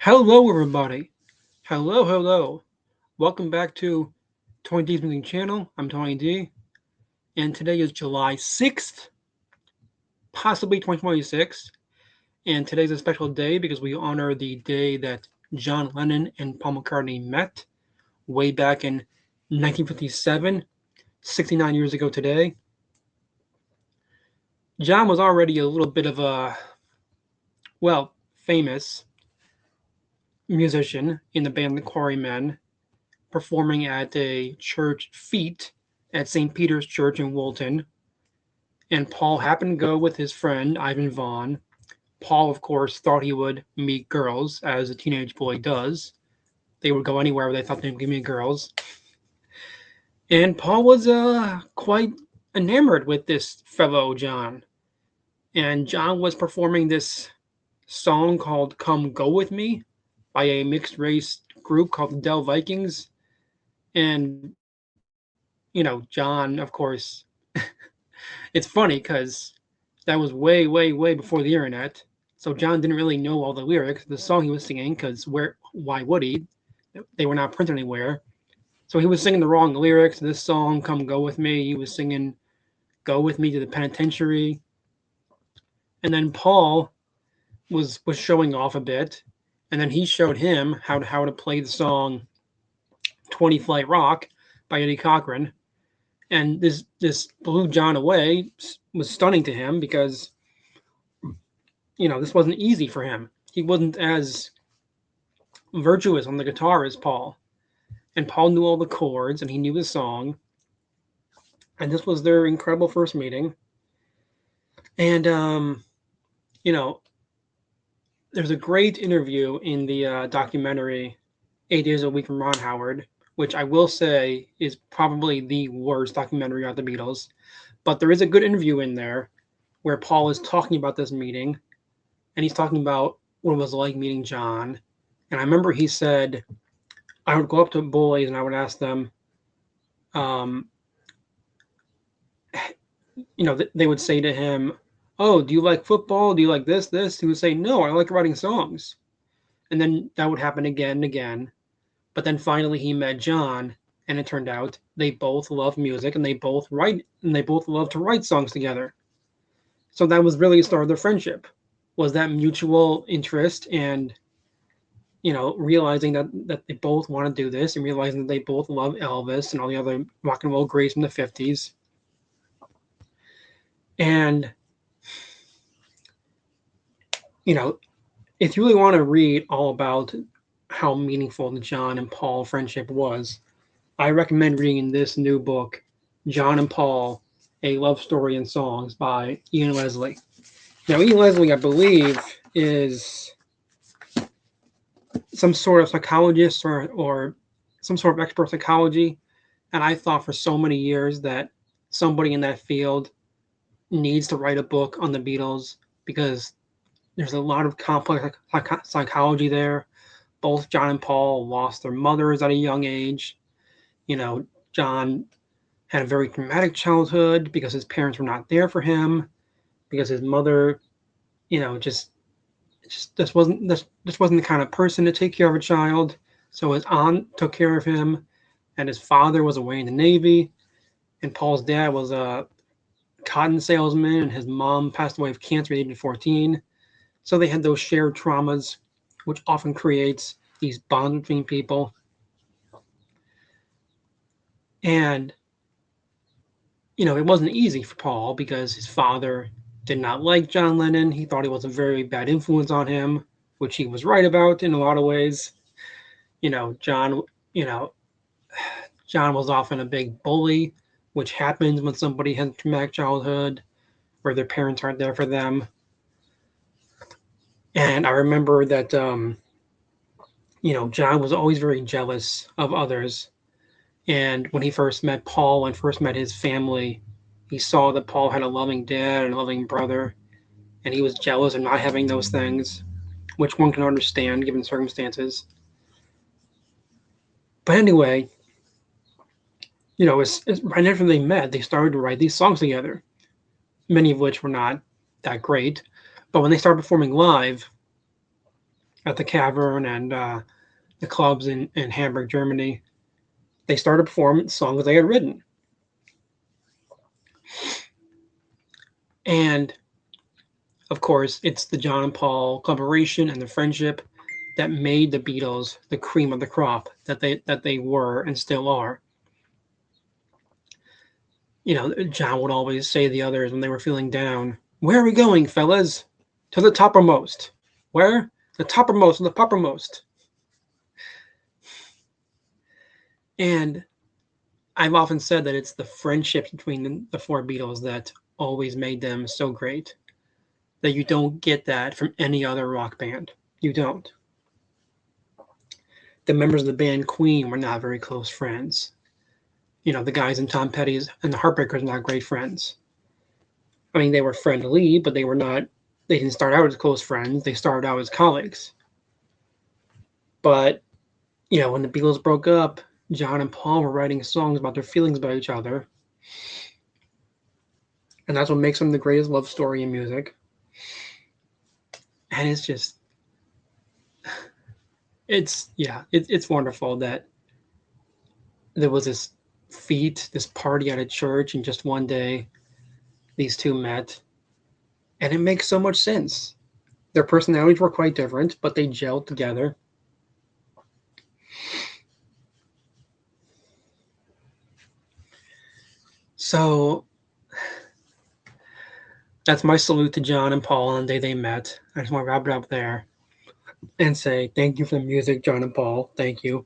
Hello, everybody. Hello, hello. Welcome back to Tony D's Music Channel. I'm Tony D, and today is July 6th, possibly 2026. And today's a special day because we honor the day that John Lennon and Paul McCartney met way back in 1957, 69 years ago today. John was already a little bit of a, famous musician in the band The Quarrymen, performing at a church fete at St. Peter's Church in Woolton. And Paul happened to go with his friend, Ivan Vaughn. Paul, of course, thought he would meet girls, as a teenage boy does. They would go anywhere where they thought they'd meet girls. And Paul was quite enamored with this fellow, John. And John was performing this song called Come Go With Me by a mixed race group called the Dell Vikings. And, John, of course, it's funny because that was way before the internet. So John didn't really know all the lyrics, the song he was singing, because why would he? They were not printed anywhere. So he was singing the wrong lyrics to this song, Come Go With Me. He was singing Go With Me to the Penitentiary. And then Paul was showing off a bit. And then he showed him how to play the song 20 Flight Rock by Eddie Cochran. And this blew John away, was stunning to him because, this wasn't easy for him. He wasn't as virtuous on the guitar as Paul. And Paul knew all the chords and he knew the song. And this was their incredible first meeting. And, there's a great interview in the documentary 8 Days a Week from Ron Howard, which I will say is probably the worst documentary about the Beatles. But there is a good interview in there where Paul is talking about this meeting, and he's talking about what it was like meeting John. And I remember he said, I would go up to boys and I would ask them, they would say to him, oh, do you like football? Do you like this? He would say, no, I like writing songs. And then that would happen again and again. But then finally he met John, and it turned out they both love music and they both love to write songs together. So that was really the start of their friendship, was that mutual interest and, realizing that they both want to do this and realizing that they both love Elvis and all the other rock and roll greats from the 50s. And, if you really want to read all about how meaningful the John and Paul friendship was, I recommend reading this new book, John and Paul, A Love Story in Songs by Ian Leslie. Now, Ian Leslie, I believe, is some sort of psychologist or some sort of expert psychology. And I thought for so many years that somebody in that field needs to write a book on the Beatles because there's a lot of complex psychology there. Both John and Paul lost their mothers at a young age. John had a very traumatic childhood because his parents were not there for him, because his mother, just wasn't the kind of person to take care of a child. So his aunt took care of him, and his father was away in the Navy, and Paul's dad was a cotton salesman, and his mom passed away of cancer at the age of 14. So they had those shared traumas, which often creates these bonds between people. And, it wasn't easy for Paul because his father did not like John Lennon. He thought he was a very bad influence on him, which he was right about in a lot of ways. John was often a big bully, which happens when somebody has a traumatic childhood where their parents aren't there for them. And I remember that, John was always very jealous of others. And when he first met Paul and first met his family, he saw that Paul had a loving dad and a loving brother, and he was jealous of not having those things, which one can understand given circumstances. But anyway, right after they met, they started to write these songs together, many of which were not that great. But when they started performing live, at the Cavern and the clubs in Hamburg, Germany. They started performing songs they had written. And of course, it's the John and Paul collaboration and the friendship that made the Beatles the cream of the crop that they were and still are. You know, John would always say to the others when they were feeling down, "Where are we going, fellas? To the toppermost." Where? The toppermost, the poppermost. And I've often said that it's the friendship between the four Beatles that always made them so great. That you don't get that from any other rock band. You don't. The members of the band Queen were not very close friends. You know, the guys in Tom Petty's and the Heartbreakers are not great friends. I mean, they were friendly, but they were not. They didn't start out as close friends. They started out as colleagues. But you know, when the Beatles broke up, John and Paul were writing songs about their feelings about each other, and that's what makes them the greatest love story in music. And it's just, it's wonderful that there was this feat, this party at a church, and just one day these two met, and it makes so much sense. Their personalities were quite different, but they gelled together. So that's my salute to John and Paul on the day they met. I just want to wrap it up there and say thank you for the music, John and Paul. Thank you.